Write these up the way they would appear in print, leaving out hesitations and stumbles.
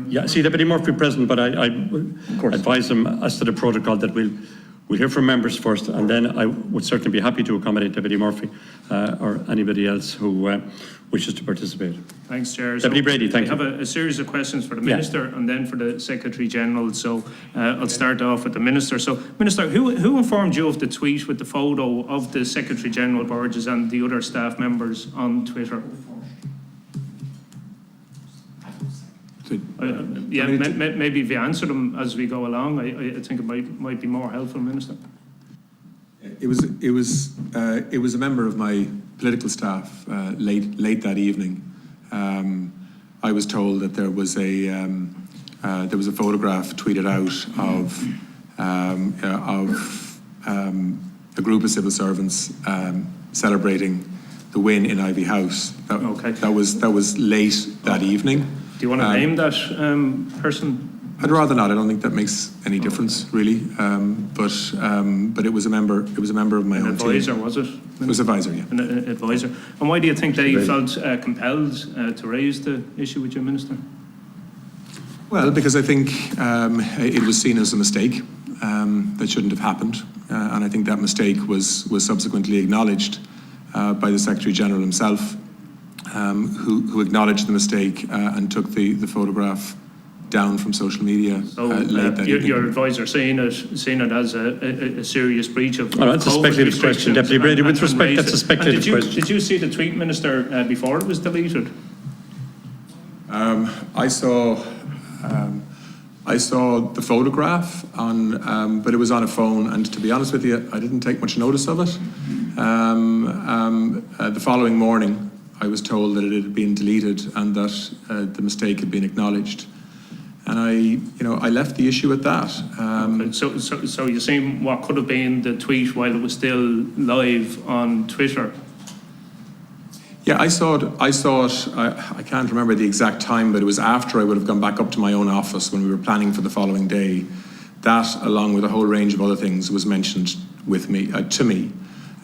Yeah, see Deputy Murphy present, but I advise him as to the protocol that we'll hear from members first, and then I would certainly be happy to accommodate Deputy Murphy or anybody else who wishes to participate. Thanks, Chair. Deputy Brady, thank you. We have a series of questions for the Minister and then for the Secretary General. So I'll start off with the Minister. So, Minister, who informed you of the tweet with the photo of the Secretary General Burgess and the other staff members on Twitter? Maybe if you answer them as we go along, I think it might be more helpful, Minister. It was a member of my political staff late that evening. I was told that there was a photograph tweeted out of a group of civil servants celebrating the win in Ivy House. That was late that evening. Do you want to name that person? I'd rather not. I don't think that makes any difference, really. But it was a member. It was a member of my own team. An advisor, was it? It was an advisor, yeah. An advisor. And why do you think they felt compelled to raise the issue with you, Minister? Well, because I think it was seen as a mistake that shouldn't have happened, and I think that mistake was subsequently acknowledged by the Secretary General himself, who acknowledged the mistake and took the photograph down from social media. So your advisor saying it as a serious breach of that's a speculative question, Deputy Brady. With respect, that's a speculative question. Did you see the tweet, Minister, before it was deleted? I saw the photograph but it was on a phone, and to be honest with you, I didn't take much notice of it. The following morning, I was told that it had been deleted and that the mistake had been acknowledged. And I left the issue at that. Okay. So you're saying what could have been the tweet while it was still live on Twitter? Yeah, I saw it. I can't remember the exact time, but it was after I would have gone back up to my own office when we were planning for the following day. That, along with a whole range of other things, was mentioned to me.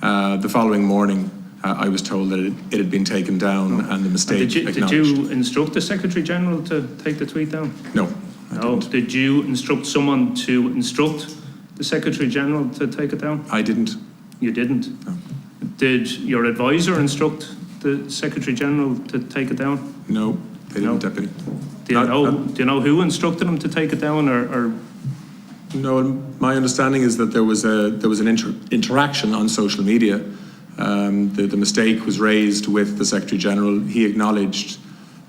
The following morning, I was told that it had been taken down and the mistake acknowledged. Did you instruct the Secretary General to take the tweet down? No, I didn't. Did you instruct someone to instruct the Secretary General to take it down? I didn't. You didn't? No. Did your advisor instruct the Secretary General to take it down? No, they didn't, Deputy. Do you know who instructed him to take it down, or? No, my understanding is that there was an interaction on social media. The mistake was raised with the Secretary General. He acknowledged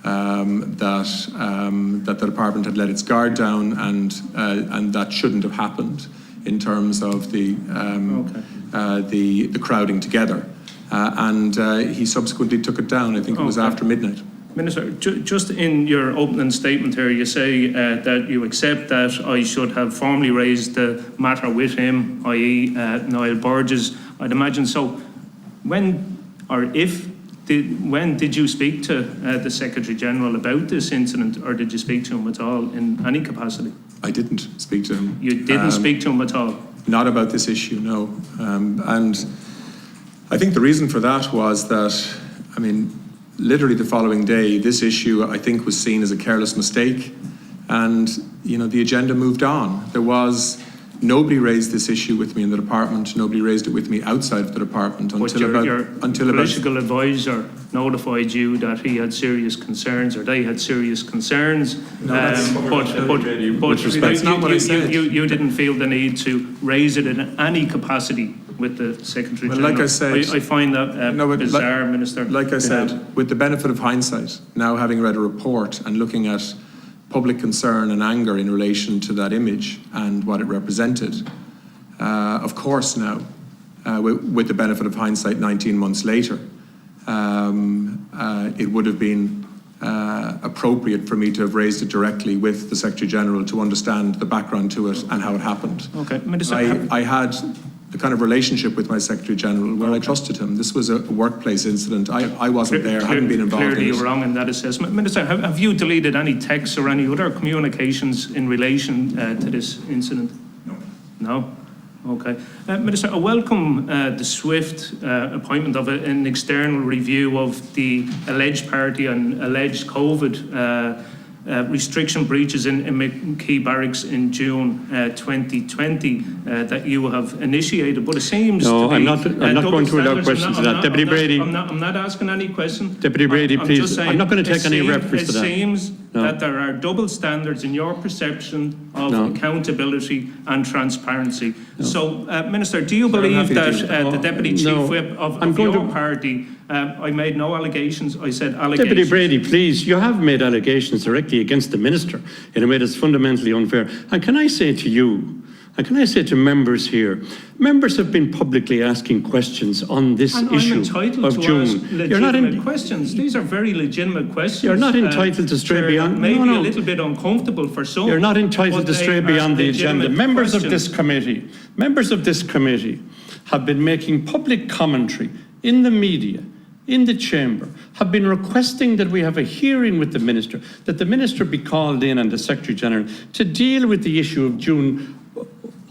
that the department had let its guard down, and that shouldn't have happened in terms of the crowding together. And he subsequently took it down. I think it was after midnight. Minister, just in your opening statement here, you say that you accept that I should have formally raised the matter with him, i.e. Niall Burgess. I'd imagine so. When did you speak to the Secretary General about this incident, or did you speak to him at all in any capacity? I didn't speak to him. You didn't speak to him at all? Not about this issue, no. And I think the reason for that was that, literally the following day, this issue, I think, was seen as a careless mistake, and the agenda moved on. Nobody raised this issue with me in the department. Nobody raised it with me outside of the department until your political advisor notified you that he had serious concerns, or they had serious concerns. No, that's not what I said. You didn't feel the need to raise it in any capacity with the Secretary General. Like I said, I find that bizarre, Minister. Like I said, with the benefit of hindsight, now having read a report and looking at public concern and anger in relation to that image and what it represented, of course now, with the benefit of hindsight 19 months later, it would have been appropriate for me to have raised it directly with the Secretary General to understand the background to it and how it happened. Okay, Minister. I had the kind of relationship with my Secretary General where I trusted him. This was a workplace incident. I wasn't there, hadn't been involved in it. Clearly you're wrong in that assessment. Minister, have you deleted any texts or any other communications in relation to this incident? No. No? Okay. Minister, I welcome the swift appointment of an external review of the alleged party and alleged COVID restriction breaches in McKee Barracks in June 2020 that you have initiated, but it seems No, to be... I'm not going to allow questions to that. Deputy Brady. I'm not asking any question. Deputy Brady, I'm please. just saying, I'm not going to take any reference to that. It seems No. that there are double standards in your perception of No. accountability and transparency. So, Minister, do you believe that the Deputy Chief No. Whip of I'm going your to- party, I made no allegations, I said allegations. Deputy Brady, please, you have made allegations directly against the minister in a way that's fundamentally unfair. And can I say to you, and can I say to members here, members have been publicly asking questions on this And issue I'm entitled of to June. ask legitimate questions. These are very legitimate questions. You're not entitled to stray Chair, beyond- Maybe no, no. a little bit uncomfortable for some. You're not entitled but to stray they beyond are the agenda. legitimate Members of questions. this committee have been making public commentary in the media, in the chamber, have been requesting that we have a hearing with the minister, that the minister be called in and the Secretary General to deal with the issue of June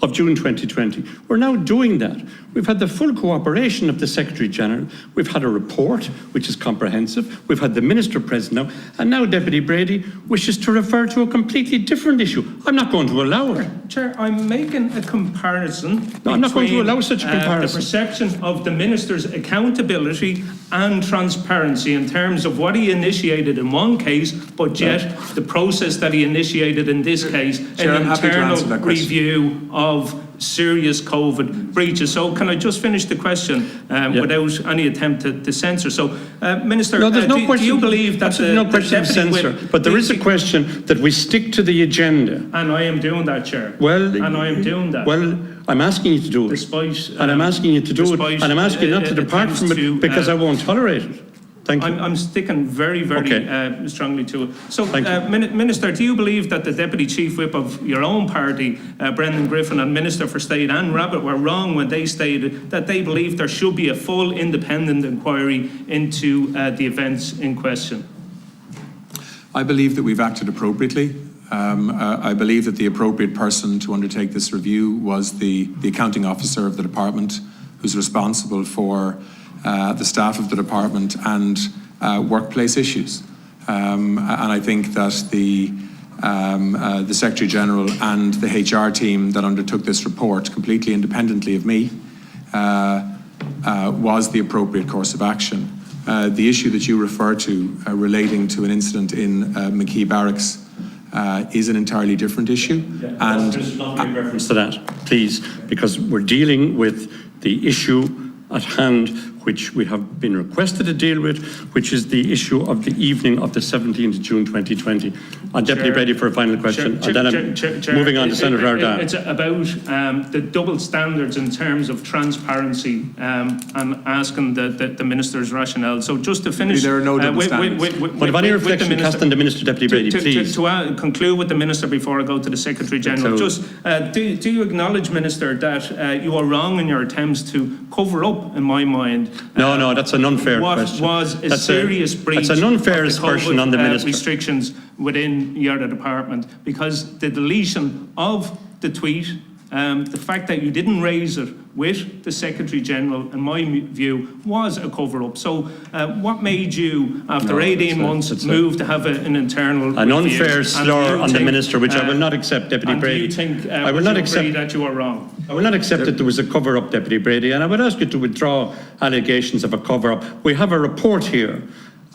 2020. We're now doing that. We've had the full cooperation of the Secretary General. We've had a report which is comprehensive. We've had the Minister present now. And now Deputy Brady wishes to refer to a completely different issue. I'm not going to allow it. Chair, I'm making a comparison. No, I'm not going to between, allow such a comparison. The perception of the Minister's accountability and transparency in terms of what he initiated in one case, but yet the process that he initiated in this case, Chair, I'm an happy to internal answer that question. review of serious COVID breaches. So can I just finish the question without any attempt to censor? So, Minister, No, there's no question. do you believe that Absolutely no question of Deputy censor, Whip- but there is a question that we stick to the agenda. And I am doing that, Chair. Well, and I am doing that. Well, I'm asking you to do it. Despite, And I'm asking you to do it, despite, and I'm asking you not to depart attempts from it to, because I won't tolerate it. Thank you. I'm sticking very, very Okay. strongly to it. So, Thank you. Minister, do you believe that the Deputy Chief Whip of your own party, Brendan Griffin, and Minister for State Anne Rabbitte were wrong when they stated that they believe there should be a full independent inquiry into the events in question? I believe that we've acted appropriately. I believe that the appropriate person to undertake this review was the accounting officer of the department, who's responsible for the staff of the department and workplace issues. And I think that the Secretary General and the HR team that undertook this report completely independently of me was the appropriate course of action. The issue that you refer to relating to an incident in McKee Barracks is an entirely different issue. And there's not a reference to that, please, because we're dealing with the issue at hand, which we have been requested to deal with, which is the issue of the evening of the 17th of June 2020. Deputy Brady for a final question, and then I'm moving on to Senator Ardan. It's about the double standards in terms of transparency and asking the Minister's rationale. So just to finish... There are no double standards. But if any reflection cast on the Minister, Deputy Brady, please. To conclude with the Minister before I go to the Secretary General, just do you acknowledge, Minister, that you are wrong in your attempts to cover up, in my mind, No, that's an unfair question. What was a serious breach that's an unfair of the aspersion COVID, on the Minister. restrictions within your department, because the deletion of the tweet, the fact that you didn't raise it with the Secretary General, in my view, was a cover-up. So what made you, after 18 months, move to have an internal an review? unfair slur on the Minister, which I will not accept, Deputy Brady. Do you think, I will not accept that you are wrong? I will not accept that there was a cover-up, Deputy Brady, and I would ask you to withdraw allegations of a cover-up. We have a report here,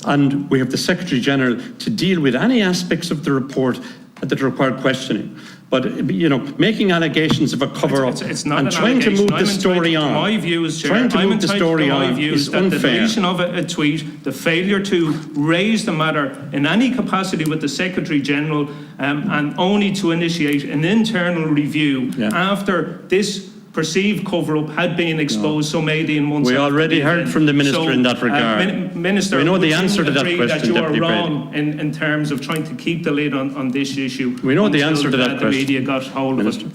and we have the Secretary General to deal with any aspects of the report that require questioning. But, you know, making allegations of a cover-up and trying to move the story on, my views, Chair, trying to move the story on is that the unfair. deletion of a tweet, the failure to raise the matter in any capacity with the Secretary General, and only to initiate an internal review after this perceived cover-up had been exposed some 18 months We already heard from the Minister in that regard. Minister, we know the would answer you to that agree question, that you Deputy are wrong Brady. in terms of trying to keep the lid on this issue? We know the answer to that the question. media got hold Minister. of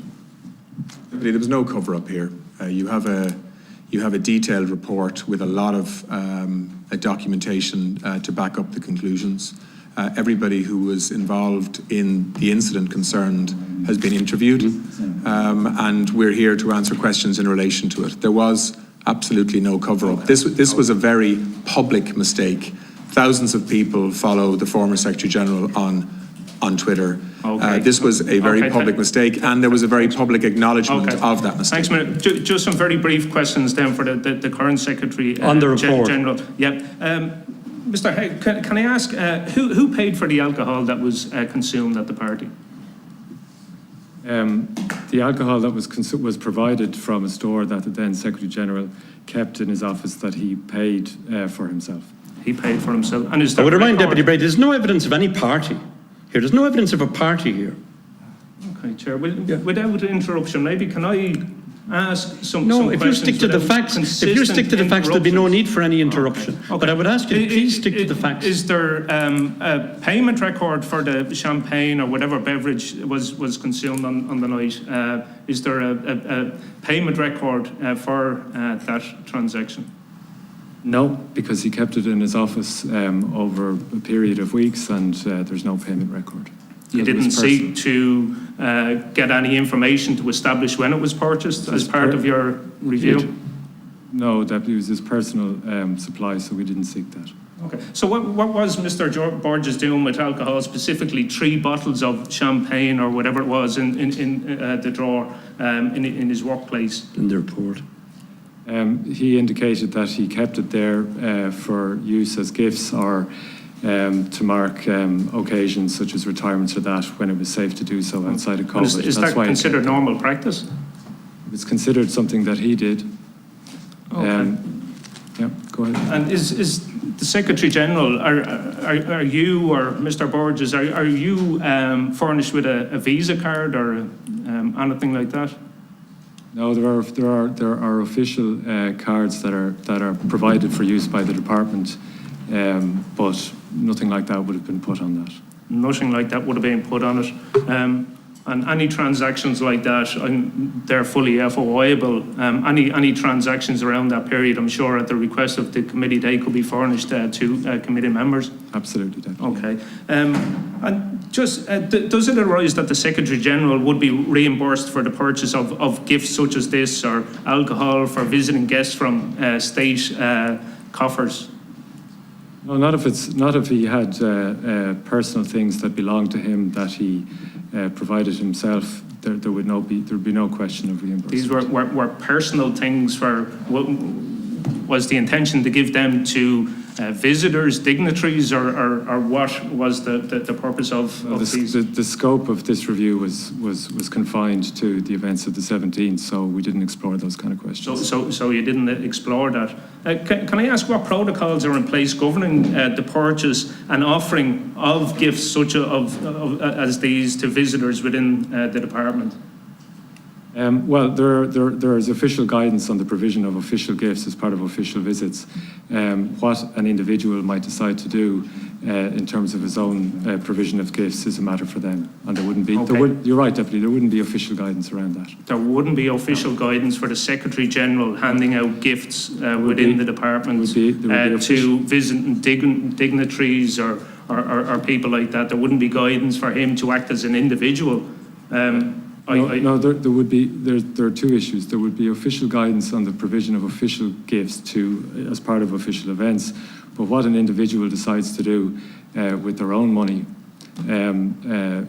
it. there was no cover-up here. You have a detailed report with a lot of documentation to back up the conclusions. Everybody who was involved in the incident concerned has been interviewed, and we're here to answer questions in relation to it. There was absolutely no cover-up. This was a very public mistake. Thousands of people follow the former Secretary General on on Twitter. Okay. This was a very Okay, public mistake, and there was a very public acknowledgement of that mistake. Thanks, Minister. Just some very brief questions then for the current Secretary On the report. General. Yep. Mr. Hay, can I ask, who paid for the alcohol that was consumed at the party? The alcohol that was provided from a store that the then Secretary General kept in his office that he paid for himself. He paid for himself. And is I there would remind record- Deputy Brady, there's no evidence of any party here. There's no evidence of a party here. Okay, Chair. Without interruption, maybe can I ask some No, if you questions stick to the without facts, if you stick to the facts, there'll be no need for any interruption. Okay. But I would ask you to please stick to the facts. Is there a payment record for the champagne or whatever beverage was consumed on the night? Is there a payment record for that transaction? No, because he kept it in his office over a period of weeks, and there's no payment record. You didn't seek to get any information to establish when it was purchased as part of your review? No, that was his personal supply, so we didn't seek that. Okay. So what was Mr. Borges doing with alcohol, specifically 3 bottles of champagne or whatever it was in the drawer in his workplace? In the report. He indicated that he kept it there for use as gifts or to mark occasions such as retirements or that when it was safe to do so outside of COVID. Is that considered normal practice? It's considered something that he did. Okay. Yeah, go ahead. And is the Secretary General, are you or Mr. Borges, are you furnished with a Visa card or anything like that? No, there are official cards that are provided for use by the department, but nothing like that would have been put on that. Nothing like that would have been put on it. And any transactions like that, they're fully FOIable. Any transactions around that period, I'm sure at the request of the committee, they could be furnished to committee members. Absolutely, Deputy. Okay. And just, does it arise that the Secretary General would be reimbursed for the purchase of gifts such as this or alcohol for visiting guests from state coffers? No, not if he had personal things that belonged to him that he provided himself. There'd be no question of reimbursement. These were personal things was the intention to give them to visitors, dignitaries, or what was the purpose of these? The scope of this review was confined to the events of the 17th, so we didn't explore those kind of questions. So you didn't explore that. Can I ask what protocols are in place governing the purchase and offering of gifts such as these to visitors within the department? Well, there is official guidance on the provision of official gifts as part of official visits. What an individual might decide to do in terms of his own provision of gifts is a matter for them. And there wouldn't be, Okay. you're right, Deputy, there wouldn't be official guidance around that. There wouldn't be official guidance for the Secretary General handing out gifts within the department to visiting dignitaries or people like that. There wouldn't be guidance for him to act as an individual. There are two issues. There would be official guidance on the provision of official gifts as part of official events, but what an individual decides to do with their own money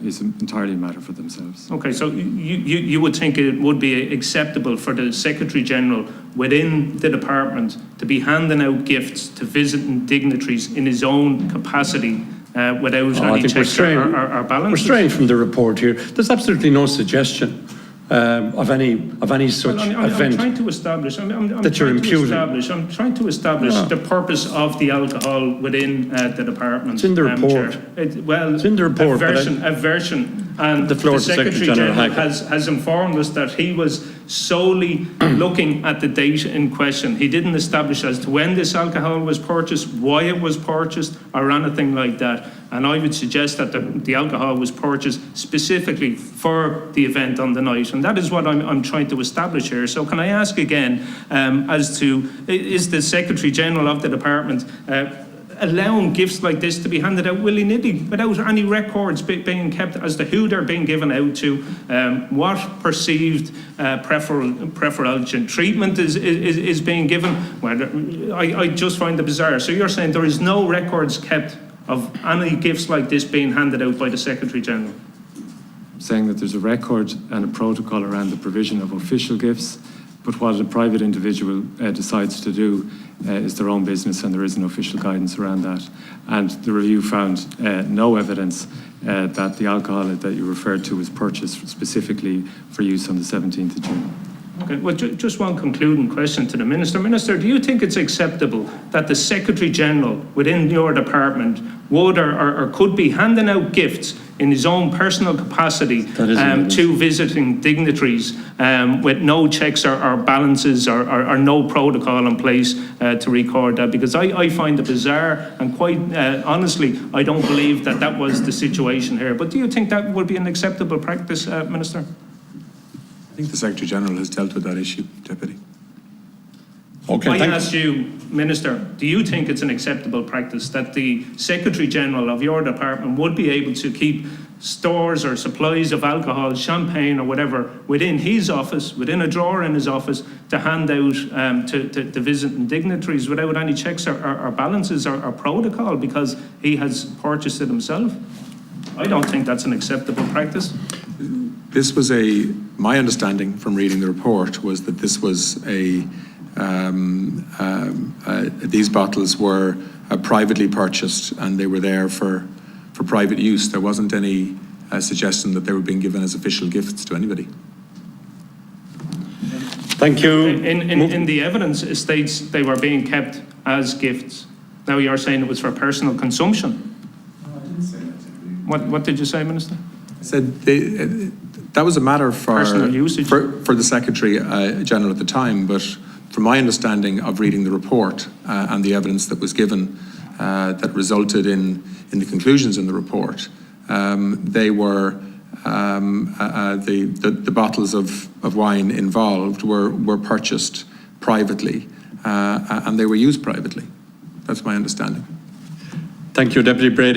is entirely a matter for themselves. Okay, so you would think it would be acceptable for the Secretary General within the department to be handing out gifts to visiting dignitaries in his own capacity without any checks or balances? We're straying from the report here. There's absolutely no suggestion of any such event. I'm trying to establish. That you're imputing. I'm trying to establish the purpose of the alcohol within the department. It's in the report. It's in the report. A version. And the floor the Secretary General Hackett has informed us that he was solely looking at the date in question. He didn't establish as to when this alcohol was purchased, why it was purchased, or anything like that. And I would suggest that the alcohol was purchased specifically for the event on the night. And that is what I'm trying to establish here. So can I ask again as to, is the Secretary General of the department allowing gifts like this to be handed out willy-nilly without any records being kept as to who they're being given out to, what perceived preferential treatment is being given? I just find it bizarre. So you're saying there is no records kept of any gifts like this being handed out by the Secretary General? Saying that there's a record and a protocol around the provision of official gifts, but what a private individual decides to do is their own business, and there is no official guidance around that. And the review found no evidence that the alcohol that you referred to was purchased specifically for use on the 17th of June. Okay, well, just one concluding question to the Minister. Minister, do you think it's acceptable that the Secretary General within your department would or could be handing out gifts in his own personal capacity to visiting dignitaries with no checks or balances or no protocol in place to record that? Because I find it bizarre, and quite honestly, I don't believe that that was the situation here. But do you think that would be an acceptable practice, Minister? I think the Secretary General has dealt with that issue, Deputy. Okay, I asked you, Minister, do you think it's an acceptable practice that the Secretary General of your department would be able to keep stores or supplies of alcohol, champagne or whatever within his office, within a drawer in his office, to hand out to visiting dignitaries without any checks or balances or protocol because he has purchased it himself? I don't think that's an acceptable practice. This was my understanding from reading the report was that this was these bottles were privately purchased and they were there for private use. There wasn't any suggestion that they were being given as official gifts to anybody. Thank you. In the evidence, it states they were being kept as gifts. Now you're saying it was for personal consumption. No, I didn't say that. What did you say, Minister? I said that was a matter for personal usage for the Secretary General at the time, but from my understanding of reading the report and the evidence that was given that resulted in the conclusions in the report, they were the bottles of wine involved were purchased privately and they were used privately. That's my understanding. Thank you, Deputy Brady.